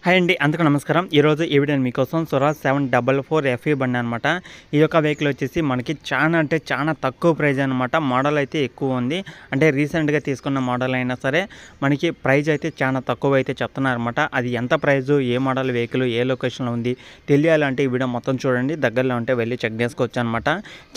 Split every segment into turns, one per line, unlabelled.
Hi అండి, అందరికీ నమస్కారం. ఈరోజు ఈ వీడియో మీకోసం స్వరాజ్ 744 ఎఫ్ఈ బండి అనమాట. ఈ యొక్క వెహికల్ వచ్చేసి మనకి చాలా తక్కువ ప్రైజ్ అనమాట. మోడల్ అయితే ఎక్కువ ఉంది. అంటే రీసెంట్గా తీసుకున్న మోడల్ అయినా సరే మనకి ప్రైజ్ అయితే చాలా తక్కువ అయితే చెప్తున్నారన్నమాట. అది ఎంత ప్రైజు, ఏ మోడల్ వెహికల్, ఏ లొకేషన్లో ఉంది తెలియాలంటే ఈ వీడియో మొత్తం చూడండి. దగ్గరలో ఉంటే వెళ్ళి చెక్ చేసుకోవచ్చు అనమాట.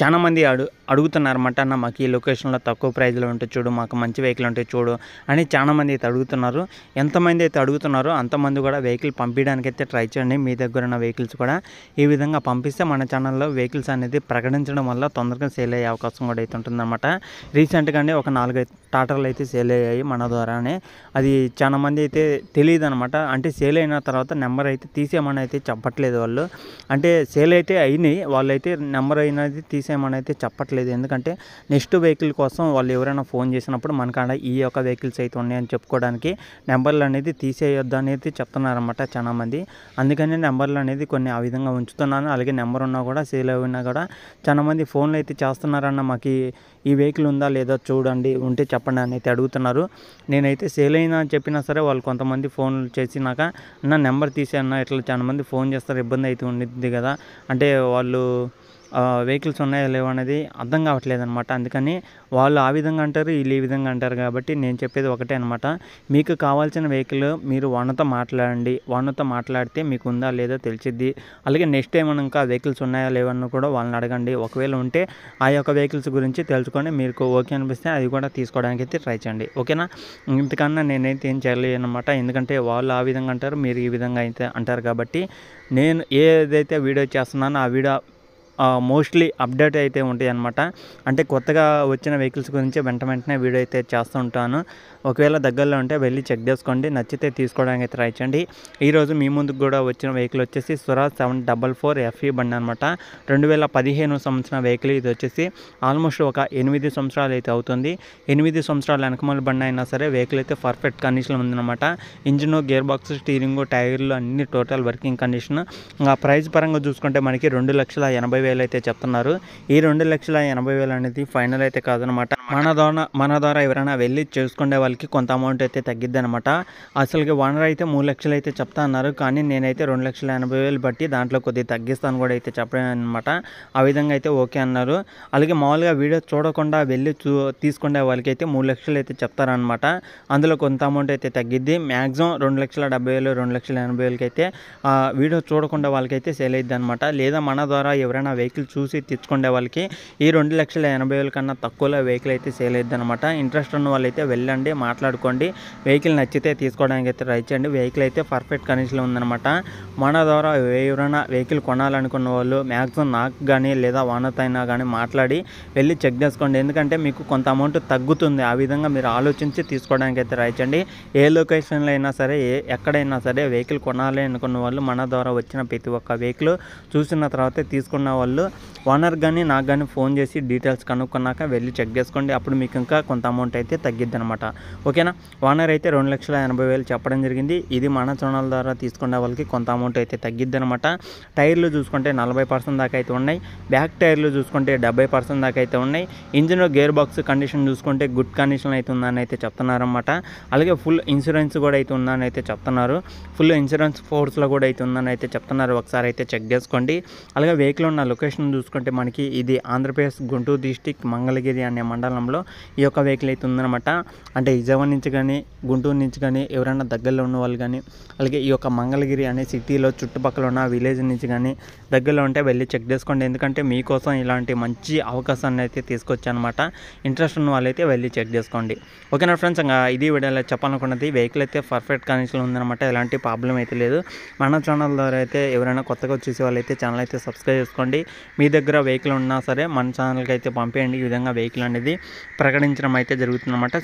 చాలామంది అడుగుతున్నారన్నమాట, అన్న మాకు ఈ లొకేషన్లో తక్కువ ప్రైజ్లో ఉంటే చూడు, మాకు మంచి వెహికల్ ఉంటే చూడు అని చాలామంది అయితే అడుగుతున్నారు. ఎంతమంది అయితే అడుగుతున్నారో అంతమంది కూడా వెహికల్ పంపించడానికి అయితే ట్రై చేయండి. మీ దగ్గర ఉన్న వెహికల్స్ కూడా ఈ విధంగా పంపిస్తే మన ఛానల్లో వెహికల్స్ అనేది ప్రకటించడం వల్ల తొందరగా సేల్ అయ్యే అవకాశం కూడా అయితే ఉంటుందన్నమాట. రీసెంట్గానే ఒక 4-5 టాటాలు అయితే సేల్ అయ్యాయి మన ద్వారానే. అది చాలా మంది అయితే తెలియదు అనమాట. అంటే సేల్ అయిన తర్వాత నెంబర్ అయితే తీసేయమని అయితే చెప్పట్లేదు వాళ్ళు. అంటే సేల్ అయితే అయినాయి, వాళ్ళైతే నెంబర్ అయినది తీసేయమని అయితే చెప్పట్లేదు. ఎందుకంటే నెక్స్ట్ వెహికల్ కోసం వాళ్ళు ఎవరైనా ఫోన్ చేసినప్పుడు మనకాడ ఈ యొక్క వెహికల్స్ అయితే ఉన్నాయని చెప్పుకోవడానికి నెంబర్లు అనేది తీసేయొద్దు అనేది చెప్తున్నారన్నమాట చాలామంది. అందుకని నెంబర్లు అనేది కొన్ని ఆ విధంగా ఉంచుతున్నాను. అలాగే నెంబర్ ఉన్నా కూడా సేల్ అయినా కూడా చాలామంది ఫోన్లు అయితే చేస్తున్నారన్న, మాకు ఈ వెహికల్ ఉందా లేదా చూడండి, ఉంటే చెప్పండి అని అయితే అడుగుతున్నారు. నేనైతే సేల్ అయినా అని చెప్పినా సరే వాళ్ళు కొంతమంది ఫోన్లు చేసినాక నా నెంబర్ తీసేయన్నా, ఇట్లా చాలామంది ఫోన్ చేస్తారు, ఇబ్బంది అయితే ఉండిద్ది కదా. అంటే వాళ్ళు వెహికల్స్ ఉన్నాయా లేవో అనేది అర్థం కావట్లేదు అనమాట. అందుకని వాళ్ళు ఆ విధంగా అంటారు, వీళ్ళు ఈ విధంగా అంటారు. కాబట్టి నేను చెప్పేది ఒకటే అనమాట, మీకు కావాల్సిన వెహికల్ మీరు ఓనర్తో మాట్లాడండి. ఓనర్తో మాట్లాడితే మీకు ఉందా లేదా తెలిసిద్ది. అలాగే నెక్స్ట్ టైం ఇంకా వెహికల్స్ ఉన్నాయా లేవన్నా కూడా వాళ్ళని అడగండి. ఒకవేళ ఉంటే ఆ యొక్క వెహికల్స్ గురించి తెలుసుకొని మీకు ఓకే అనిపిస్తే అది కూడా తీసుకోవడానికి అయితే ట్రై చేయండి. ఓకేనా? ఇంతకన్నా నేనైతే ఏం చేయలేను అనమాట. ఎందుకంటే వాళ్ళు ఆ విధంగా అంటారు, మీరు ఈ విధంగా అయితే అంటారు. కాబట్టి నేను ఏదైతే వీడియో చేస్తున్నానో ఆ వీడియో మోస్ట్లీ అప్డేట్ అయితే ఉంటాయి అనమాట. అంటే కొత్తగా వచ్చిన వెహికల్స్ గురించి వెంటనే వీడియో అయితే చేస్తూ ఉంటాను. ఒకవేళ దగ్గరలో ఉంటే వెళ్ళి చెక్ చేసుకోండి, నచ్చితే తీసుకోవడానికి అయితే ట్రై చేయండి. ఈరోజు మీ ముందుకు కూడా వచ్చిన వెహికల్ వచ్చేసి స్వరాజ్ 744 ఎఫ్ఈ బండి అనమాట. 2015 సంవత్సరం వెహికల్. ఇది వచ్చేసి ఆల్మోస్ట్ ఒక 8 సంవత్సరాలు అయితే అవుతుంది. 8 సంవత్సరాల వెనకమాల బండి అయినా సరే వెహికల్ అయితే పర్ఫెక్ట్ కండిషన్లో ఉందన్నమాట. ఇంజిన్, గేర్ బాక్స్, స్టీరింగ్, టైర్లు అన్ని టోటల్ వర్కింగ్ కండిషన్. ఇంకా ప్రైస్ పరంగా చూసుకుంటే మనకి 2,80,000 అయితే చెప్తున్నారు. ఈ 2,80,000 అనేది ఫైనల్ అయితే కాదనమాట. మన ద్వారా ఎవరైనా వెళ్ళి చేసుకునే వాళ్ళకి కొంత అమౌంట్ అయితే తగ్గిద్ది అనమాట. అసలుకి ఓనర్ అయితే 3 లక్షలు అయితే చెప్తా అన్నారు. కానీ నేనైతే 2,80,000 బట్టి దాంట్లో కొద్దిగా తగ్గిస్తాను కూడా అయితే చెప్పాను అనమాట. ఆ విధంగా అయితే ఓకే అన్నారు. అలాగే మామూలుగా వీడియో చూడకుండా వెళ్ళి తీసుకునే వాళ్ళకి అయితే 3 లక్షలు అయితే చెప్తారనమాట. అందులో కొంత అమౌంట్ అయితే తగ్గిద్ది. మ్యాక్సిమం 2,70,000, 2,80,000 అయితే వీడియో చూడకుండా వాళ్ళకైతే సేల్ అయ్యిద్ది అనమాట. లేదా మన ద్వారా ఎవరైనా వెహికల్ చూసి తెచ్చుకునే వాళ్ళకి ఈ 2,80,000 కన్నా తక్కువలో వెహికల్ అయితే సేల్ అయ్యిద్ది అనమాట. ఇంట్రెస్ట్ ఉన్న వాళ్ళైతే వెళ్ళండి, మాట్లాడుకోండి. వెహికల్ నచ్చితే తీసుకోవడానికి అయితే ట్రై చేయండి. వెహికల్ అయితే పర్ఫెక్ట్ కండిషన్లో ఉందన్నమాట. మన ద్వారా ఎవరైనా వెహికల్ కొనాలనుకున్న వాళ్ళు మ్యాక్సిమం నాకు కానీ లేదా ఓనర్తో అయినా కానీ మాట్లాడి వెళ్ళి చెక్ చేసుకోండి. ఎందుకంటే మీకు కొంత అమౌంట్ తగ్గుతుంది. ఆ విధంగా మీరు ఆలోచించి తీసుకోవడానికి అయితే ట్రై చేయండి. ఏ లొకేషన్లో అయినా సరే, ఎక్కడైనా సరే వెహికల్ కొనాలి అనుకున్న వాళ్ళు మన ద్వారా వచ్చిన ప్రతి ఒక్క వెహికల్ చూసిన తర్వాత తీసుకున్న వాళ్ళు ఓనర్ కానీ నాకు కానీ ఫోన్ చేసి డీటెయిల్స్ కనుక్కున్నాక వెళ్ళి చెక్ చేసుకోండి. అప్పుడు మీకు ఇంకా కొంత అమౌంట్ అయితే తగ్గిద్ది అనమాట. ఓకేనా? ఓనర్ అయితే 2,80,000 చెప్పడం జరిగింది. ఇది మన ఛానల్ ద్వారా తీసుకునే వాళ్ళకి కొంత అమౌంట్ అయితే తగ్గిద్ది అనమాట. టైర్లు చూసుకుంటే 40% దాకా అయితే ఉన్నాయి. బ్యాక్ టైర్లు చూసుకుంటే 70% దాకా అయితే ఉన్నాయి. ఇంజిన్, గేర్ బాక్స్ కండిషన్ చూసుకుంటే గుడ్ కండిషన్ అయితే ఉందని అయితే చెప్తున్నారన్నమాట. అలాగే ఫుల్ ఇన్సూరెన్స్ కూడా అయితే ఉందని అయితే చెప్తున్నారు. ఫుల్ ఇన్సూరెన్స్ ఫోర్స్లో కూడా అయితే ఉందని అయితే చెప్తున్నారు. ఒకసారి అయితే చెక్ చేసుకోండి. అలాగే వెహికల్ ఉన్న లొకేషన్ చూసుకుంటే మనకి ఇది ఆంధ్రప్రదేశ్ గుంటూరు డిస్టిక్ మంగళగిరి అనే మండలంలో ఈ యొక్క వెహికల్ అయితే ఉందన్నమాట. అంటే విజయవాడ నుంచి కానీ గుంటూరు నుంచి కానీ ఎవరైనా దగ్గరలో ఉన్న వాళ్ళు కానీ, అలాగే ఈ యొక్క మంగళగిరి అనే సిటీలో చుట్టుపక్కల ఉన్న విలేజ్ నుంచి కానీ దగ్గరలో ఉంటే వెళ్ళి చెక్ చేసుకోండి. ఎందుకంటే మీకోసం ఇలాంటి మంచి అవకాశాన్ని అయితే తీసుకొచ్చానమాట. ఇంట్రెస్ట్ ఉన్న వాళ్ళైతే వెళ్ళి చెక్ చేసుకోండి. ఓకేనా ఫ్రెండ్స్? ఇంకా ఇది వీడియోలో చెప్పాలనుకున్నది, వెహికల్ అయితే పర్ఫెక్ట్ కండిషన్లో ఉందన్నమాట. ఎలాంటి ప్రాబ్లం అయితే లేదు. మన ఛానల్ ద్వారా అయితే ఎవరైనా కొత్తగా వచ్చేసి వాళ్ళైతే ఛానల్ అయితే సబ్స్క్రైబ్ చేసుకోండి. మీ దగ్గర వెహికల్ ఉన్నా సరే మన ఛానల్కి అయితే పంపేయండి. ఈ విధంగా వెహికల్ అనేది ప్రకటించడం అయితే జరుగుతుందన్నమాట.